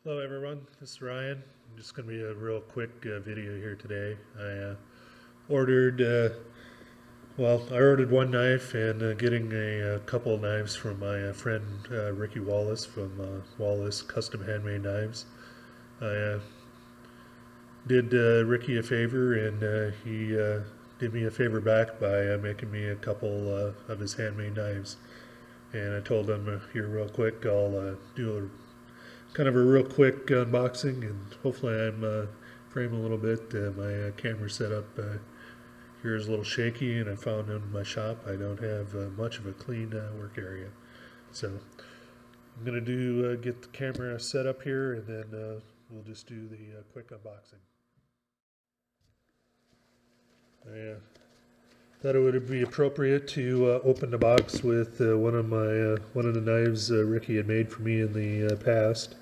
Hello everyone, this is Ryan. Just going to be a real quick video here today. I ordered, I ordered one knife and getting a couple of knives from my friend Ricky Wallace from Wallace Custom Handmade Knives. I did Ricky a favor and he did me a favor back by making me a couple of his handmade knives. And I told him here real quick I'll do kind of a real quick unboxing, and hopefully I'm framing a little bit. My camera setup here is a little shaky, and I found in my shop I don't have much of a clean work area. So I'm going to do get the camera set up here, and then we'll just do the quick unboxing. I thought it would be appropriate to open the box with one of the knives Ricky had made for me in the past.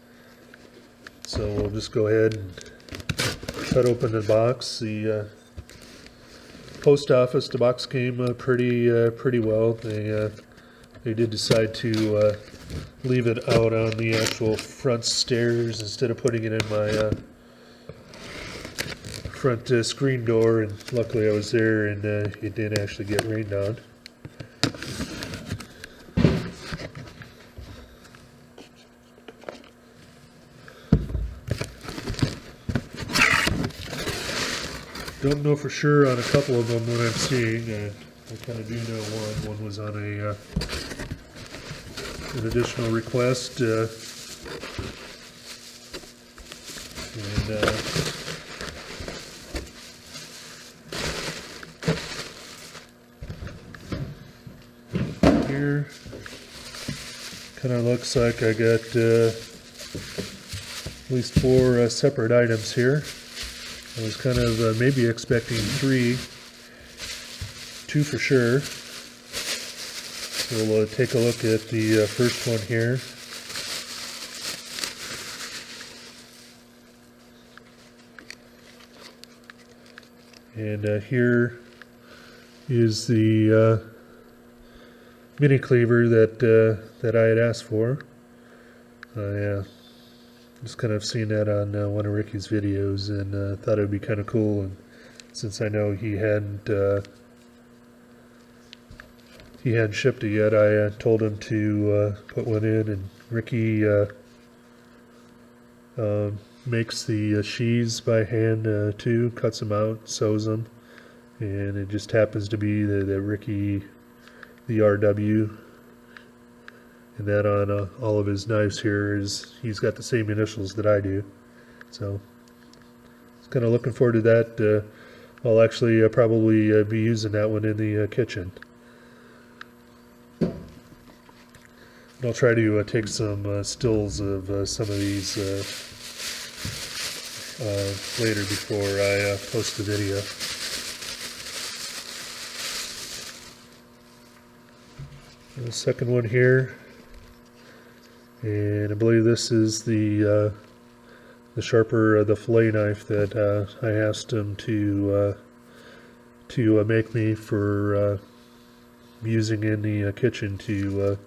So we'll just go ahead and cut open the box. The post office, the box came pretty well. They did decide to leave it out on the actual front stairs instead of putting it in my front screen door, and luckily I was there and it didn't actually get rained on. Don't know for sure on a couple of them what I'm seeing. I kind of do know one. One was on an additional request, and here kind of looks like I got at least four separate items here. I was kind of maybe expecting two for sure. So we'll take a look at the first one here. And here is the mini cleaver that I had asked for. Yeah. Just kind of seen that on one of Ricky's videos, and thought it would be kind of cool. And since I know he hadn't shipped it yet, I told him to put one in. And Ricky makes the sheaths by hand too, cuts them out, sews them, and it just happens to be the Ricky, the RW. And then on all of his knives here he's got the same initials that I do. So I was kind of looking forward to that. I'll actually probably be using that one in the kitchen. And I'll try to take some stills of some of these later before I post the video. The second one here. And I believe this is the sharper, the fillet knife that I asked him to make me for using in the kitchen to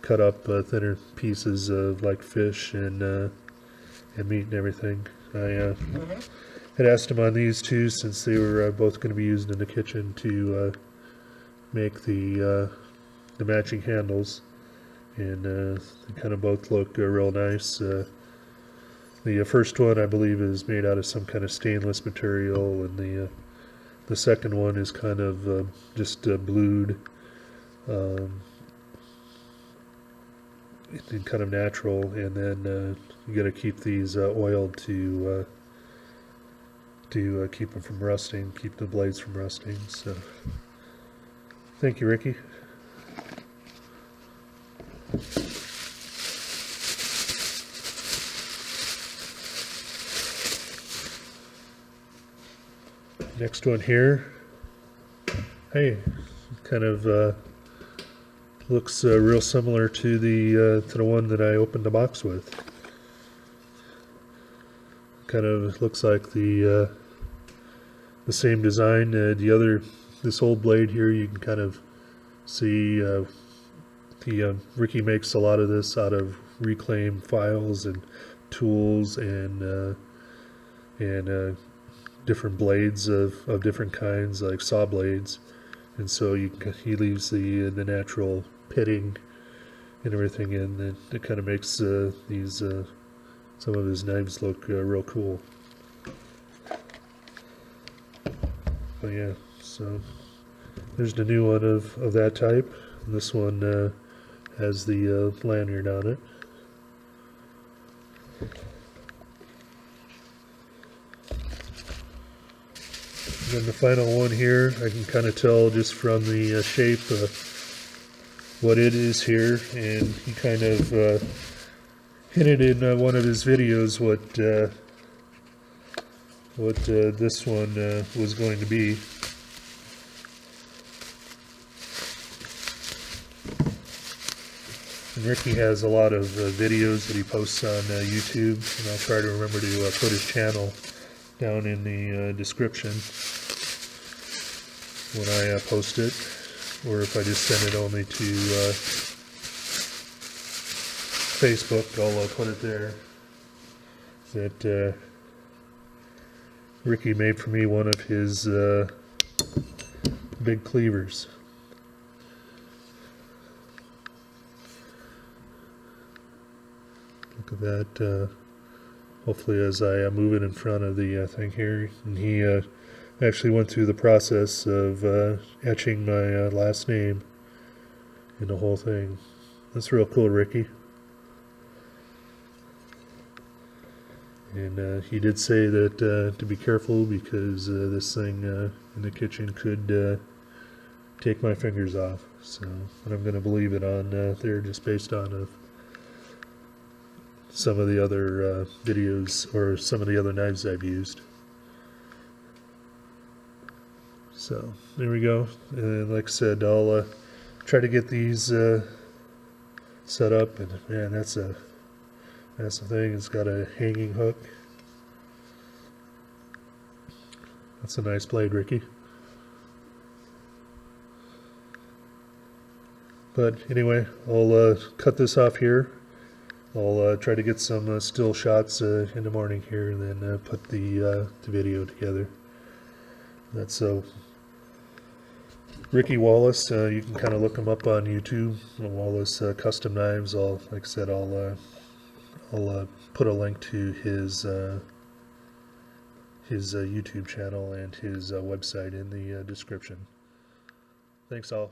cut up thinner pieces of like fish and meat and everything. I had asked him on these two since they were both going to be used in the kitchen to make the matching handles. And they kind of both look real nice. The first one I believe is made out of some kind of stainless material, and the second one is kind of just blued, and kind of natural. And then you got to keep these oiled to keep them from rusting, keep the blades from rusting. So, thank you, Ricky. Next one here. Hey, kind of looks real similar to the one that I opened the box with. Kind of looks like the same design. This old blade here, you can kind of see Ricky makes a lot of this out of reclaimed files and tools and different blades of different kinds, like saw blades, and so he leaves the natural pitting and everything in, and it kind of makes these some of his knives look real cool. But yeah, so there's the new one of that type. And this one has the lanyard on it. And then the final one here, I can kind of tell just from the shape what it is here, and he kind of hinted in one of his videos what this one was going to be. And Ricky has a lot of videos that he posts on YouTube, and I'll try to remember to put his channel down in the description when I post it, or if I just send it only to Facebook, I'll put it there. That Ricky made for me one of his big cleavers. Look at that. Hopefully, as I move it in front of the thing here, and he actually went through the process of etching my last name in the whole thing. That's real cool, Ricky. And he did say that to be careful, because this thing in the kitchen could take my fingers off. So, but I'm going to believe it on there, just based on some of the other videos, or some of the other knives I've used. So there we go. And like I said, I'll try to get these set up. And man, that's the thing. It's got a hanging hook. That's a nice blade, Ricky. But anyway, I'll cut this off here. I'll try to get some still shots in the morning here, and then put the video together. That's Ricky Wallace. You can kind of look him up on YouTube. Wallace Custom Knives. Like I said, I'll put a link to his YouTube channel and his website in the description. Thanks all.